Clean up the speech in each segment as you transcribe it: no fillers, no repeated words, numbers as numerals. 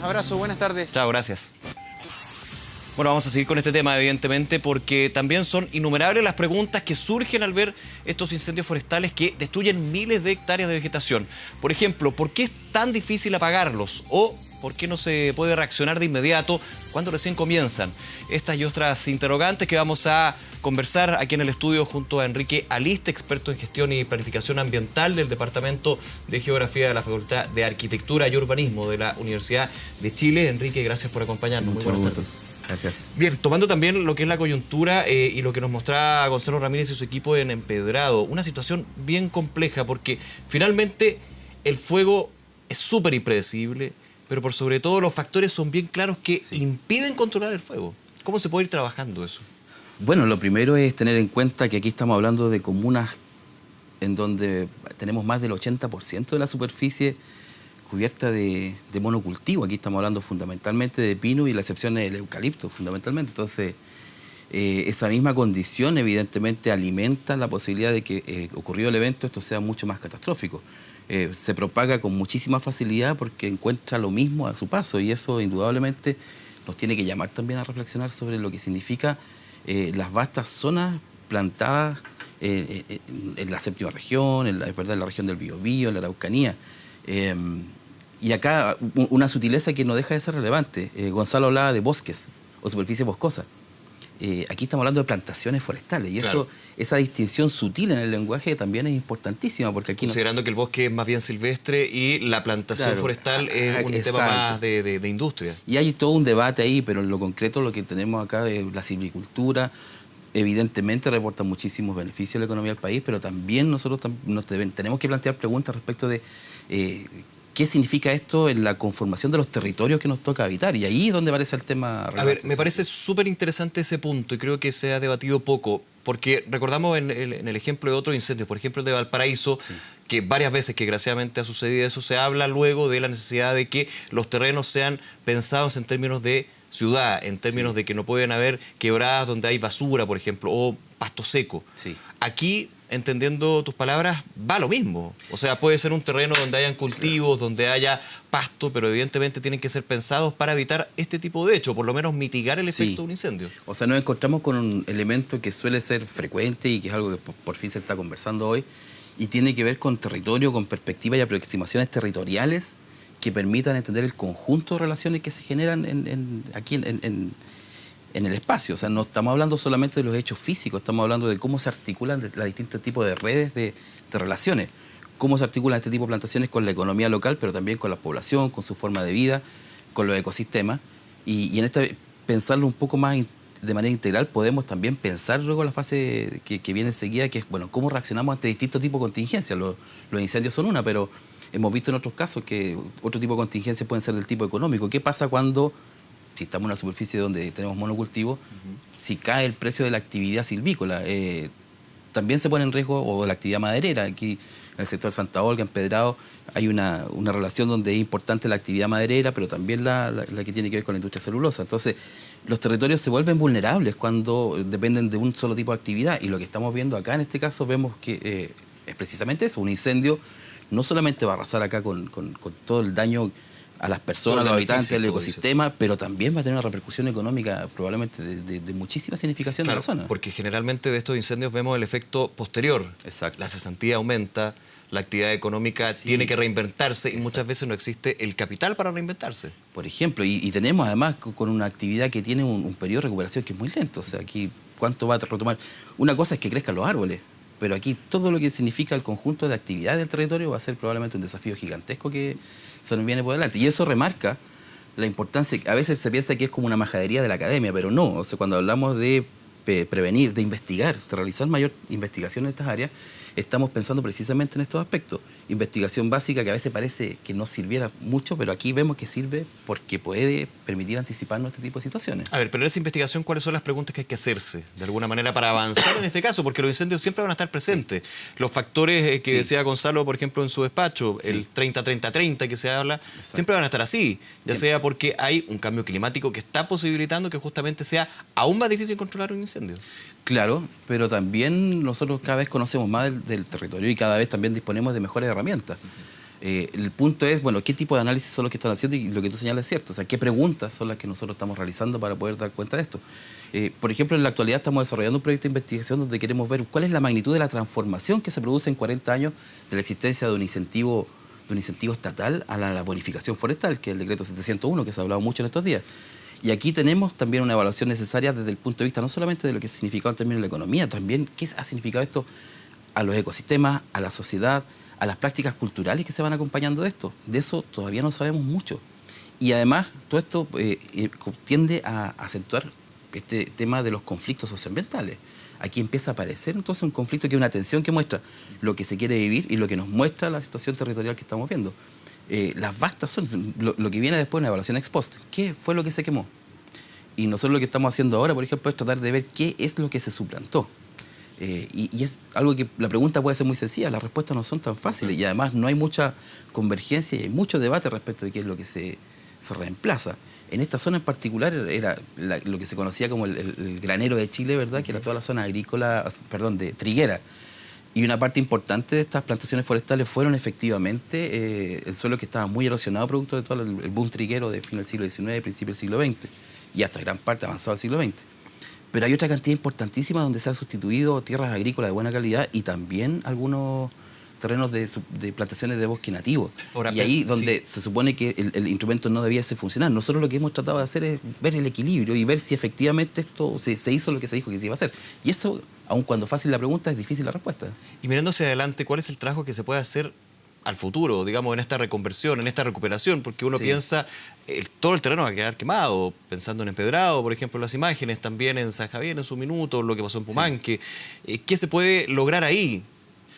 Abrazo, buenas tardes. Chao, gracias. Bueno, vamos a seguir con este tema, evidentemente, porque también son innumerables las preguntas que surgen al ver estos incendios forestales que destruyen miles de hectáreas de vegetación. Por ejemplo, ¿por qué es tan difícil apagarlos? ¿O por qué no se puede reaccionar de inmediato cuando recién comienzan? Estas y otras interrogantes que vamos a conversar aquí en el estudio junto a Enrique Aliste, experto en gestión y planificación ambiental del Departamento de Geografía de la Facultad de Arquitectura y Urbanismo de la Universidad de Chile. Enrique, gracias por acompañarnos. Muy buenas tardes. Gracias. Bien, tomando también lo que es la coyuntura y lo que nos mostraba Gonzalo Ramírez y su equipo en Empedrado, una situación bien compleja porque finalmente el fuego es súper impredecible, pero por sobre todo los factores son bien claros que impiden controlar el fuego. ¿Cómo se puede ir trabajando eso? Bueno, lo primero es tener en cuenta que aquí estamos hablando de comunas en donde tenemos más del 80% de la superficie cubierta de monocultivo. Aquí estamos hablando fundamentalmente de pino y la excepción es el eucalipto, fundamentalmente. Entonces, esa misma condición evidentemente alimenta la posibilidad de que ocurrido el evento esto sea mucho más catastrófico. Se propaga con muchísima facilidad porque encuentra lo mismo a su paso y eso indudablemente nos tiene que llamar también a reflexionar sobre lo que significa las vastas zonas plantadas en la séptima región, en la región del Biobío, en la Araucanía. Y acá una sutileza que no deja de ser relevante. Gonzalo hablaba de bosques o superficie boscosa. Aquí estamos hablando de plantaciones forestales y Claro. esa distinción sutil en el lenguaje también es importantísima porque aquí Considerando que el bosque es más bien silvestre y la plantación Claro. forestal es un tema más de industria. Y hay todo un debate ahí, pero en lo concreto lo que tenemos acá es la silvicultura. Evidentemente reporta muchísimos beneficios a la economía del país, pero también nosotros tenemos que plantear preguntas respecto de qué significa esto en la conformación de los territorios que nos toca habitar. Y ahí es donde aparece el tema relevante. A ver, me parece súper interesante ese punto y creo que se ha debatido poco, porque recordamos en el ejemplo de otros incendios, por ejemplo el de Valparaíso, que varias veces que desgraciadamente ha sucedido eso, se habla luego de la necesidad de que los terrenos sean pensados en términos de ciudad, en términos de que no pueden haber quebradas donde hay basura, por ejemplo, o pasto seco. Sí. Aquí, entendiendo tus palabras, va lo mismo. O sea, puede ser un terreno donde hayan cultivos, donde haya pasto, pero evidentemente tienen que ser pensados para evitar este tipo de hecho, por lo menos mitigar el efecto de un incendio. O sea, nos encontramos con un elemento que suele ser frecuente y que es algo que por fin se está conversando hoy y tiene que ver con territorio, con perspectivas y aproximaciones territoriales que permitan entender el conjunto de relaciones que se generan aquí en el espacio. O sea, no estamos hablando solamente de los hechos físicos, estamos hablando de cómo se articulan los distintos tipos de redes de relaciones, cómo se articulan este tipo de plantaciones con la economía local, pero también con la población, con su forma de vida, con los ecosistemas. Y en pensarlo un poco más de manera integral, podemos también pensar luego la fase que viene enseguida, que es, bueno, cómo reaccionamos ante distintos tipos de contingencias. Los incendios son una, pero hemos visto en otros casos que otro tipo de contingencias pueden ser del tipo económico. ¿Qué pasa cuando, si estamos en una superficie donde tenemos monocultivo, si cae el precio de la actividad silvícola? También se pone en riesgo o la actividad maderera. Aquí en el sector Santa Olga, Empedrado, hay una relación donde es importante la actividad maderera, pero también la que tiene que ver con la industria celulosa. Entonces, los territorios se vuelven vulnerables cuando dependen de un solo tipo de actividad. Y lo que estamos viendo acá, en este caso, vemos que es precisamente eso. Un incendio no solamente va a arrasar acá con todo el daño a las personas, a los habitantes, al ecosistema, pero también va a tener una repercusión económica probablemente de muchísima significación en la zona. Porque generalmente de estos incendios vemos el efecto posterior. Exacto. La cesantía aumenta, la actividad económica tiene que reinventarse y muchas veces no existe el capital para reinventarse. Por ejemplo, y tenemos además con una actividad que tiene un periodo de recuperación que es muy lento. O sea, aquí, ¿cuánto va a retomar? Una cosa es que crezcan los árboles, pero aquí todo lo que significa el conjunto de actividades del territorio va a ser probablemente un desafío gigantesco que se nos viene por delante. Y eso remarca la importancia. A veces se piensa que es como una majadería de la academia, pero no. O sea, cuando hablamos de prevenir, de investigar, de realizar mayor investigación en estas áreas, estamos pensando precisamente en estos aspectos. Investigación básica que a veces parece que no sirviera mucho, pero aquí vemos que sirve porque puede permitir anticiparnos este tipo de situaciones. A ver, pero en esa investigación, ¿cuáles son las preguntas que hay que hacerse de alguna manera para avanzar en este caso? Porque los incendios siempre van a estar presentes. Los factores que decía Gonzalo, por ejemplo, en su despacho, el 30-30-30 que se habla, siempre van a estar así. Ya sea porque hay un cambio climático que está posibilitando que justamente sea aún más difícil controlar un incendio. Claro, pero también nosotros cada vez conocemos más del territorio y cada vez también disponemos de mejores herramientas. El punto es, bueno, qué tipo de análisis son los que están haciendo y lo que tú señalas es cierto. O sea, qué preguntas son las que nosotros estamos realizando para poder dar cuenta de esto. Por ejemplo, en la actualidad estamos desarrollando un proyecto de investigación donde queremos ver cuál es la magnitud de la transformación que se produce en 40 años de la existencia de un incentivo estatal a la bonificación forestal, que es el decreto 701, que se ha hablado mucho en estos días. Y aquí tenemos también una evaluación necesaria desde el punto de vista no solamente de lo que ha significado en términos de la economía, también qué ha significado esto a los ecosistemas, a la sociedad, a las prácticas culturales que se van acompañando de esto. De eso todavía no sabemos mucho. Y además, todo esto tiende a acentuar este tema de los conflictos socioambientales. Aquí empieza a aparecer entonces un conflicto que es una tensión que muestra lo que se quiere vivir y lo que nos muestra la situación territorial que estamos viendo. Las vastas son, lo que viene después de una evaluación ex post. ¿Qué fue lo que se quemó? Y nosotros lo que estamos haciendo ahora, por ejemplo, es tratar de ver qué es lo que se suplantó. Y es algo que la pregunta puede ser muy sencilla, las respuestas no son tan fáciles y además no hay mucha convergencia y hay mucho debate respecto de qué es lo que se reemplaza. En esta zona en particular era lo que se conocía como el granero de Chile, ¿verdad? Que era toda la zona agrícola, perdón, de triguera. Y una parte importante de estas plantaciones forestales fueron efectivamente el suelo que estaba muy erosionado producto de todo el boom triguero de fin del siglo XIX, principio del siglo XX y hasta gran parte avanzado del siglo XX. Pero hay otra cantidad importantísima donde se han sustituido tierras agrícolas de buena calidad y también algunos terrenos de plantaciones de bosque nativo. Ahora, y ahí donde se supone que el instrumento no debía ser funcional. Nosotros lo que hemos tratado de hacer es ver el equilibrio y ver si efectivamente esto se hizo lo que se dijo que se iba a hacer. Y eso, aun cuando fácil la pregunta, es difícil la respuesta. Y mirando hacia adelante, ¿cuál es el trabajo que se puede hacer al futuro, digamos, en esta reconversión, en esta recuperación? Porque uno piensa, todo el terreno va a quedar quemado, pensando en Empedrado, por ejemplo, las imágenes, también en San Javier en su minuto, lo que pasó en Pumanque. ¿Qué se puede lograr ahí?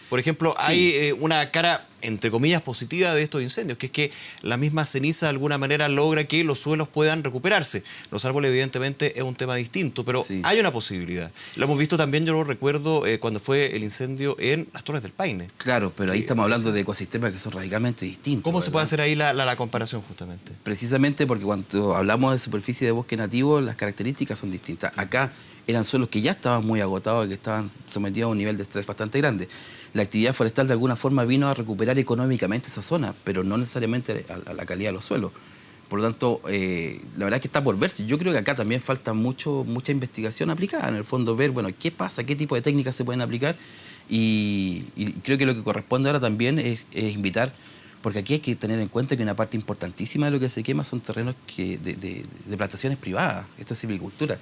Por ejemplo, hay una cara, entre comillas, positiva de estos incendios, que es que la misma ceniza de alguna manera logra que los suelos puedan recuperarse. Los árboles, evidentemente, es un tema distinto, pero hay una posibilidad. Lo hemos visto también, yo lo recuerdo, cuando fue el incendio en las Torres del Paine. Claro, pero ahí estamos hablando de ecosistemas que son radicalmente distintos. ¿Cómo se puede hacer ahí la comparación, justamente? Precisamente porque cuando hablamos de superficie de bosque nativo, las características son distintas. Acá eran suelos que ya estaban muy agotados, que estaban sometidos a un nivel de estrés bastante grande. La actividad forestal de alguna forma vino a recuperar económicamente esa zona, pero no necesariamente a la calidad de los suelos. Por lo tanto, la verdad es que está por verse. Yo creo que acá también falta mucha investigación aplicada. En el fondo, ver, bueno, qué pasa, qué tipo de técnicas se pueden aplicar. Y creo que lo que corresponde ahora también es invitar, porque aquí hay que tener en cuenta que una parte importantísima de lo que se quema son terrenos de plantaciones privadas. Esto es silvicultura.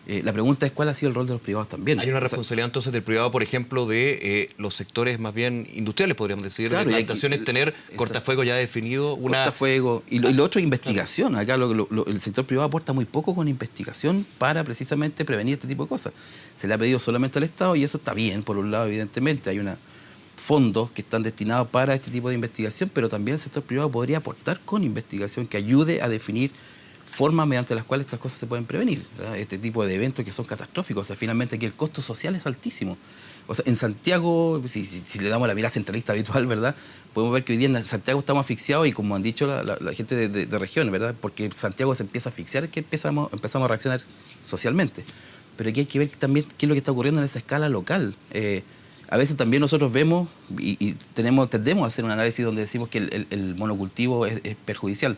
La pregunta es cuál ha sido el rol de los privados también. Hay una responsabilidad entonces del privado, por ejemplo, de los sectores más bien industriales, podríamos decir, claro, de plantaciones, tener cortafuego ya definido. Cortafuego. Y lo otro es investigación. Acá el sector privado aporta muy poco con investigación para precisamente prevenir este tipo de cosas. Se le ha pedido solamente al Estado y eso está bien, por un lado, evidentemente. Hay fondos que están destinados para este tipo de investigación, pero también el sector privado podría aportar con investigación que ayude a definir formas mediante las cuales estas cosas se pueden prevenir, ¿verdad? Este tipo de eventos que son catastróficos. O sea, finalmente aquí el costo social es altísimo. O sea, en Santiago, si le damos la mirada centralista habitual, ¿verdad? Podemos ver que hoy día en Santiago estamos asfixiados y como han dicho la gente de regiones, ¿verdad? Porque Santiago se empieza a asfixiar, que empezamos a reaccionar socialmente. Pero aquí hay que ver también qué es lo que está ocurriendo en esa escala local. A veces también nosotros vemos y tendemos a hacer un análisis donde decimos que el monocultivo es perjudicial.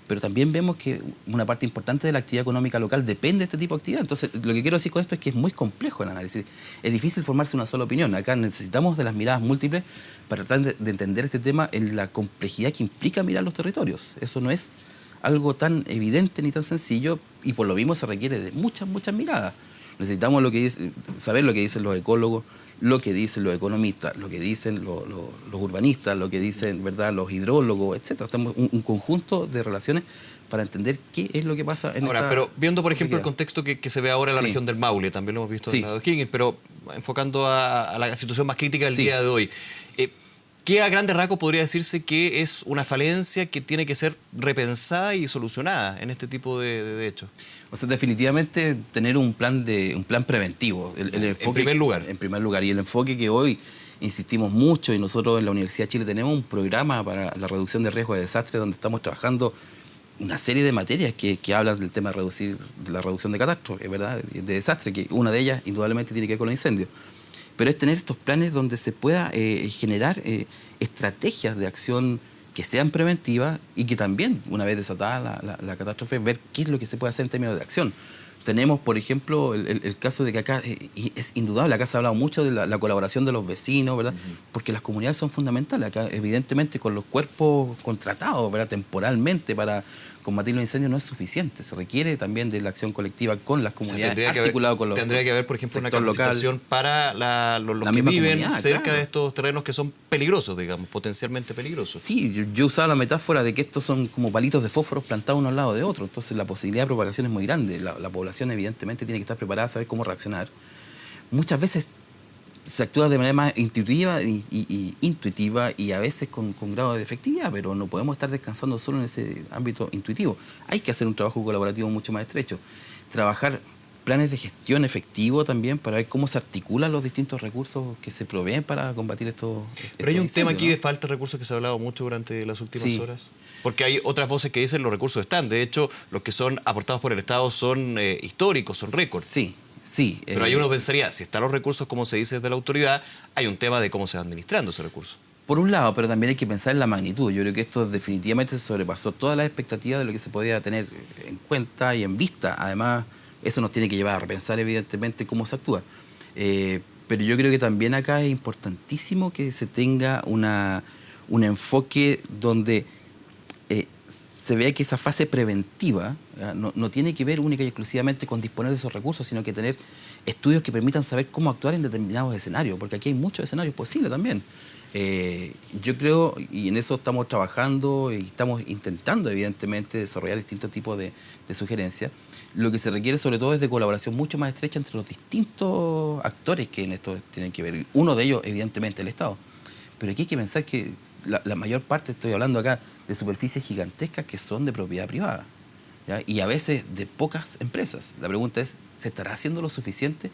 Pero también vemos que una parte importante de la actividad económica local depende de este tipo de actividad. Entonces, lo que quiero decir con esto es que es muy complejo el análisis. Es difícil formarse una sola opinión. Acá necesitamos de las miradas múltiples para tratar de entender este tema en la complejidad que implica mirar los territorios. Eso no es algo tan evidente ni tan sencillo y por lo mismo se requiere de muchas miradas. Necesitamos saber lo que dicen los ecólogos, lo que dicen los economistas, lo que dicen los urbanistas, lo que dicen, ¿verdad?, los hidrólogos, etc. Hacemos un conjunto de relaciones para entender qué es lo que pasa en ahora, pero viendo, por ejemplo, el contexto que se ve ahora en la región del Maule, también lo hemos visto en el lado de Higgins, pero enfocando a la situación más crítica del día de hoy. ¿Qué a grandes rasgos podría decirse que es una falencia que tiene que ser repensada y solucionada en este tipo de hechos? O sea, definitivamente tener un plan preventivo. El enfoque, en primer lugar. En primer lugar. Y el enfoque que hoy insistimos mucho, y nosotros en la Universidad de Chile tenemos un programa para la reducción de riesgo de desastre donde estamos trabajando una serie de materias que hablan del tema de la reducción de catástrofes, ¿verdad?, de desastre, que una de ellas indudablemente tiene que ver con los incendios. Pero es tener estos planes donde se pueda generar estrategias de acción que sean preventivas y que también, una vez desatada la catástrofe, ver qué es lo que se puede hacer en términos de acción. Tenemos, por ejemplo, el caso de que acá, y es indudable, acá se ha hablado mucho de la colaboración de los vecinos, ¿verdad? Porque las comunidades son fundamentales. Acá, evidentemente, con los cuerpos contratados, ¿verdad? Temporalmente para combatir los incendios no es suficiente. Se requiere también de la acción colectiva con las comunidades, articulado con los tendría que haber, por ejemplo, una capacitación local, para los que viven cerca de estos terrenos que son peligrosos, digamos, potencialmente peligrosos. Sí, yo usaba la metáfora de que estos son como palitos de fósforos plantados uno al lado de otro. Entonces la posibilidad de propagación es muy grande. La población evidentemente tiene que estar preparada a saber cómo reaccionar. Muchas veces se actúa de manera más intuitiva y a veces con grado de efectividad, pero no podemos estar descansando solo en ese ámbito intuitivo. Hay que hacer un trabajo colaborativo mucho más estrecho. Trabajar planes de gestión efectivo también para ver cómo se articulan los distintos recursos que se proveen para combatir estos Pero hay un tema aquí, ¿no?, de falta de recursos que se ha hablado mucho durante las últimas horas. Porque hay otras voces que dicen los recursos están. De hecho, los que son aportados por el Estado son históricos, son récords. Sí. Sí, pero ahí uno pensaría, si están los recursos, como se dice desde la autoridad, hay un tema de cómo se va administrando ese recurso. Por un lado, pero también hay que pensar en la magnitud. Yo creo que esto definitivamente se sobrepasó todas las expectativas de lo que se podía tener en cuenta y en vista. Además, eso nos tiene que llevar a repensar evidentemente cómo se actúa. Pero yo creo que también acá es importantísimo que se tenga un enfoque donde se vea que esa fase preventiva no tiene que ver única y exclusivamente con disponer de esos recursos, sino que tener estudios que permitan saber cómo actuar en determinados escenarios, porque aquí hay muchos escenarios posibles también. Yo creo, y en eso estamos trabajando y estamos intentando evidentemente desarrollar distintos tipos de sugerencias, lo que se requiere sobre todo es de colaboración mucho más estrecha entre los distintos actores que en esto tienen que ver. Uno de ellos, evidentemente, el Estado. Pero aquí hay que pensar que la mayor parte, estoy hablando acá, de superficies gigantescas que son de propiedad privada, ¿ya? Y a veces de pocas empresas. La pregunta es, ¿se estará haciendo lo suficiente?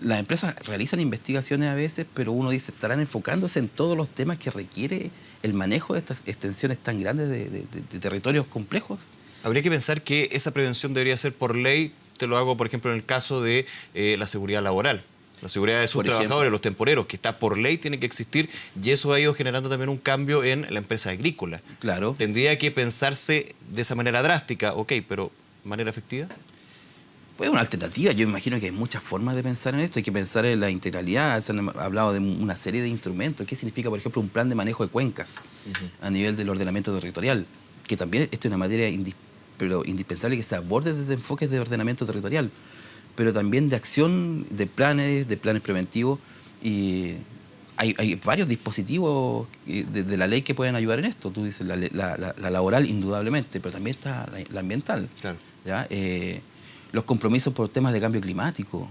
Las empresas realizan investigaciones a veces, pero uno dice, ¿estarán enfocándose en todos los temas que requiere el manejo de estas extensiones tan grandes de territorios complejos? Habría que pensar que esa prevención debería ser por ley. Te lo hago, por ejemplo, en el caso de la seguridad laboral. La seguridad de sus trabajadores, los temporeros, que está por ley, tiene que existir, y eso ha ido generando también un cambio en la empresa agrícola. Claro. Tendría que pensarse de esa manera drástica, ok, pero ¿de manera efectiva? Pues una alternativa. Yo imagino que hay muchas formas de pensar en esto. Hay que pensar en la integralidad. Se han hablado de una serie de instrumentos. ¿Qué significa, por ejemplo, un plan de manejo de cuencas a nivel del ordenamiento territorial? Que también esto es una materia pero indispensable que se aborde desde enfoques de ordenamiento territorial, pero también de acción, de planes preventivos. Y hay varios dispositivos de la ley que pueden ayudar en esto. Tú dices la laboral, indudablemente, pero también está la ambiental. Claro. ¿Ya? Los compromisos por temas de cambio climático.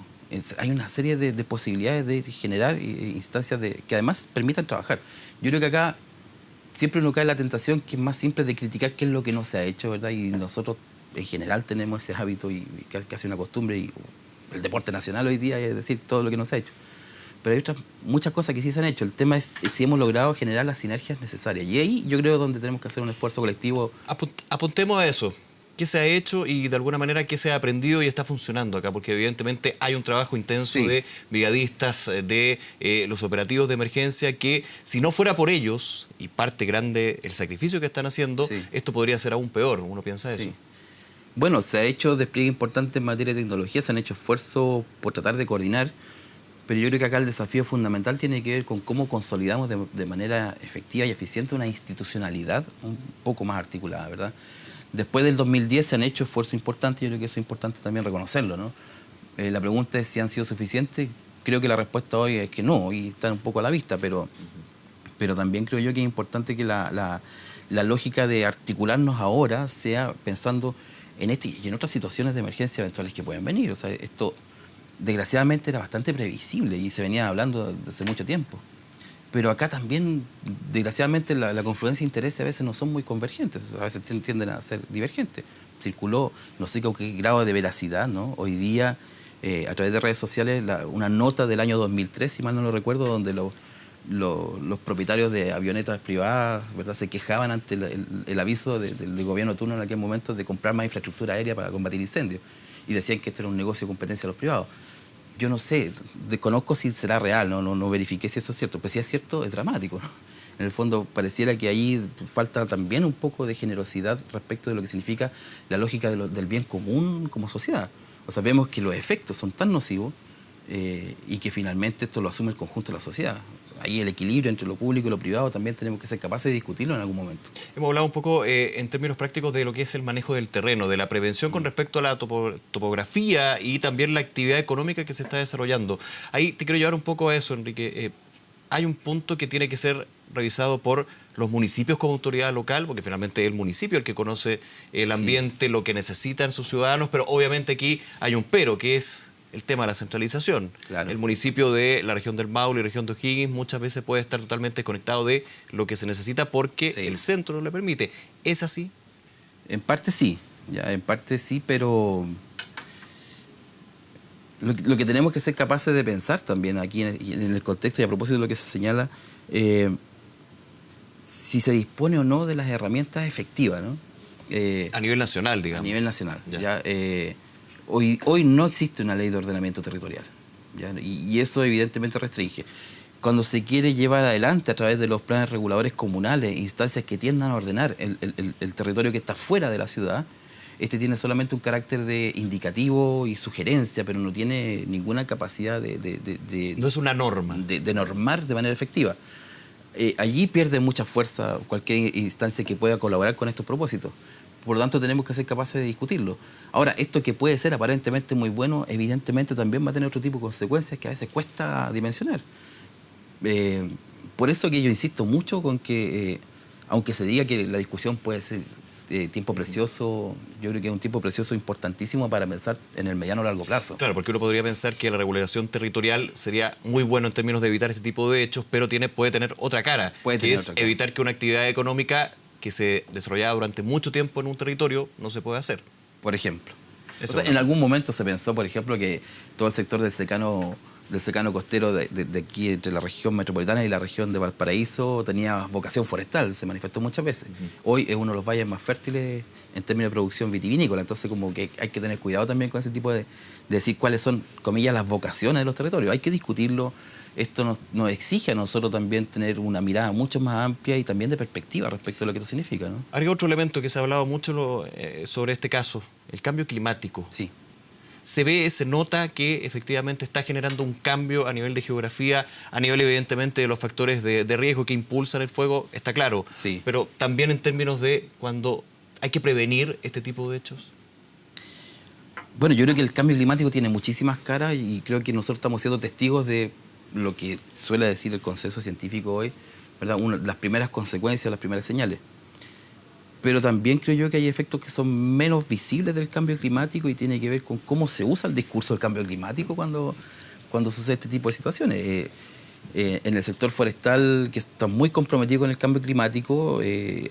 Hay una serie de posibilidades de generar instancias que además permitan trabajar. Yo creo que acá siempre uno cae en la tentación que es más simple de criticar qué es lo que no se ha hecho, ¿verdad? Y nosotros en general tenemos ese hábito y casi una costumbre, y el deporte nacional hoy día es decir todo lo que no se ha hecho. Pero hay muchas cosas que sí se han hecho. El tema es si hemos logrado generar las sinergias necesarias. Y ahí yo creo donde tenemos que hacer un esfuerzo colectivo. Apuntemos a eso. ¿Qué se ha hecho y de alguna manera qué se ha aprendido y está funcionando acá? Porque evidentemente hay un trabajo intenso de brigadistas, de los operativos de emergencia, que si no fuera por ellos, y parte grande el sacrificio que están haciendo, esto podría ser aún peor. Uno piensa eso. Bueno, se ha hecho despliegue importante en materia de tecnología, se han hecho esfuerzos por tratar de coordinar, pero yo creo que acá el desafío fundamental tiene que ver con cómo consolidamos de manera efectiva y eficiente una institucionalidad un poco más articulada, ¿verdad? Después del 2010 se han hecho esfuerzos importantes, yo creo que eso es importante también reconocerlo, ¿no? La pregunta es si han sido suficientes. Creo que la respuesta hoy es que no, y está un poco a la vista, pero también creo yo que es importante que la lógica de articularnos ahora sea pensando en este y en otras situaciones de emergencia eventuales que pueden venir. O sea, esto desgraciadamente era bastante previsible y se venía hablando desde hace mucho tiempo. Pero acá también, desgraciadamente, la confluencia de intereses a veces no son muy convergentes, a veces tienden a ser divergentes. Circuló, no sé con qué grado de veracidad, ¿no? Hoy día, a través de redes sociales, una nota del año 2003, si mal no lo recuerdo, donde los propietarios de avionetas privadas, ¿verdad?, se quejaban ante el aviso del gobierno turno en aquel momento de comprar más infraestructura aérea para combatir incendios. Y decían que esto era un negocio de competencia de los privados. Yo no sé, desconozco si será real, no verifiqué si eso es cierto, pero si es cierto, es dramático, ¿no? En el fondo pareciera que ahí falta también un poco de generosidad respecto de lo que significa la lógica del bien común como sociedad. O sea, vemos que los efectos son tan nocivos y que finalmente esto lo asume el conjunto de la sociedad. O sea, ahí el equilibrio entre lo público y lo privado también tenemos que ser capaces de discutirlo en algún momento. Hemos hablado un poco en términos prácticos de lo que es el manejo del terreno, de la prevención con respecto a la topografía y también la actividad económica que se está desarrollando. Ahí te quiero llevar un poco a eso, Enrique. Hay un punto que tiene que ser revisado por los municipios como autoridad local, porque finalmente es el municipio el que conoce el ambiente, lo que necesitan sus ciudadanos, pero obviamente aquí hay un pero, que es el tema de la centralización. Claro. El municipio de la región del Maule y región de O'Higgins muchas veces puede estar totalmente desconectado de lo que se necesita porque el centro no le permite. ¿Es así? En parte sí, ya, en parte sí, pero lo que tenemos que ser capaces de pensar también aquí en el contexto y a propósito de lo que se señala, si se dispone o no de las herramientas efectivas, ¿no? A nivel nacional, digamos. A nivel nacional. ¿Ya? Hoy no existe una ley de ordenamiento territorial, ¿ya? Y eso evidentemente restringe. Cuando se quiere llevar adelante a través de los planes reguladores comunales, instancias que tiendan a ordenar el territorio que está fuera de la ciudad, este tiene solamente un carácter de indicativo y sugerencia, pero no tiene ninguna capacidad no es una norma. De normar de manera efectiva. Allí pierde mucha fuerza cualquier instancia que pueda colaborar con estos propósitos. Por lo tanto, tenemos que ser capaces de discutirlo. Ahora, esto que puede ser aparentemente muy bueno, evidentemente también va a tener otro tipo de consecuencias que a veces cuesta dimensionar. Por eso que yo insisto mucho con que, aunque se diga que la discusión puede ser tiempo precioso, yo creo que es un tiempo precioso importantísimo para pensar en el mediano o largo plazo. Claro, porque uno podría pensar que la regulación territorial sería muy bueno en términos de evitar este tipo de hechos, pero puede tener otra cara, que es evitar que una actividad económica que se desarrollaba durante mucho tiempo en un territorio no se puede hacer. Por ejemplo. O sea, en algún momento se pensó, por ejemplo, que todo el sector del secano costero de aquí, entre la región metropolitana y la región de Valparaíso, tenía vocación forestal, se manifestó muchas veces. Hoy es uno de los valles más fértiles en términos de producción vitivinícola, entonces como que hay que tener cuidado también con ese tipo de decir cuáles son, comillas, las vocaciones de los territorios. Hay que discutirlo. Esto nos exige a nosotros también tener una mirada mucho más amplia y también de perspectiva respecto a lo que esto significa, ¿no? Hay otro elemento que se ha hablado mucho sobre este caso, el cambio climático. Sí. Se nota que efectivamente está generando un cambio a nivel de geografía, a nivel evidentemente de los factores de riesgo que impulsan el fuego, está claro. Sí. Pero también en términos de cuando hay que prevenir este tipo de hechos. Bueno, yo creo que el cambio climático tiene muchísimas caras y creo que nosotros estamos siendo testigos de lo que suele decir el consenso científico hoy, ¿verdad? Las primeras consecuencias, las primeras señales. Pero también creo yo que hay efectos que son menos visibles del cambio climático y tiene que ver con cómo se usa el discurso del cambio climático cuando sucede este tipo de situaciones. En el sector forestal, que está muy comprometido con el cambio climático,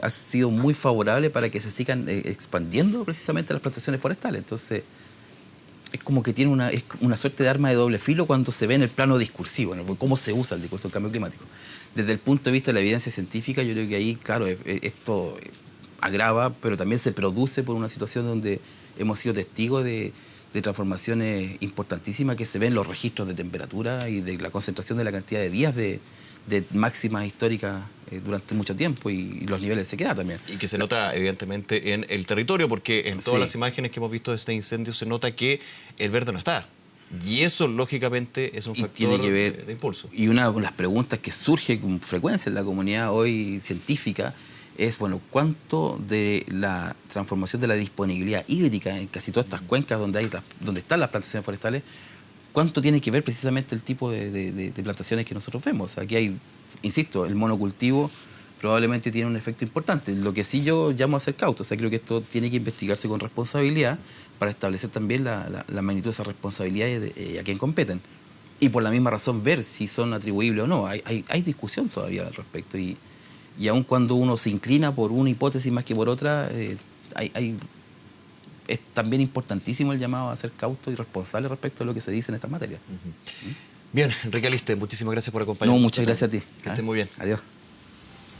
ha sido muy favorable para que se sigan expandiendo precisamente las plantaciones forestales. Entonces, es como que tiene una suerte de arma de doble filo cuando se ve en el plano discursivo, ¿no? Cómo se usa el discurso del cambio climático. Desde el punto de vista de la evidencia científica, yo creo que ahí, claro, esto agrava, pero también se produce por una situación donde hemos sido testigos de transformaciones importantísimas que se ven en los registros de temperatura y de la concentración de la cantidad de días de máximas históricas durante mucho tiempo y los niveles de sequedad también. Y que se nota evidentemente en el territorio, porque en todas las imágenes que hemos visto de este incendio se nota que el verde no está. Y eso, lógicamente, es un factor tiene que ver, de impulso. Y una de las preguntas que surge con frecuencia en la comunidad hoy científica es, bueno, ¿cuánto de la transformación de la disponibilidad hídrica en casi todas estas cuencas donde están las plantaciones forestales, cuánto tiene que ver precisamente el tipo de plantaciones que nosotros vemos? Aquí hay, insisto, el monocultivo probablemente tiene un efecto importante. Lo que sí yo llamo a ser cauto, o sea, creo que esto tiene que investigarse con responsabilidad para establecer también la magnitud de esa responsabilidad y a quién competen. Y por la misma razón ver si son atribuibles o no. Hay discusión todavía al respecto y aun cuando uno se inclina por una hipótesis más que por otra, es también importantísimo el llamado a ser cauto y responsable respecto a lo que se dice en estas materias. Bien, Enrique Aliste, muchísimas gracias por acompañarnos. No, muchas gracias a ti. Que esté muy bien. Adiós.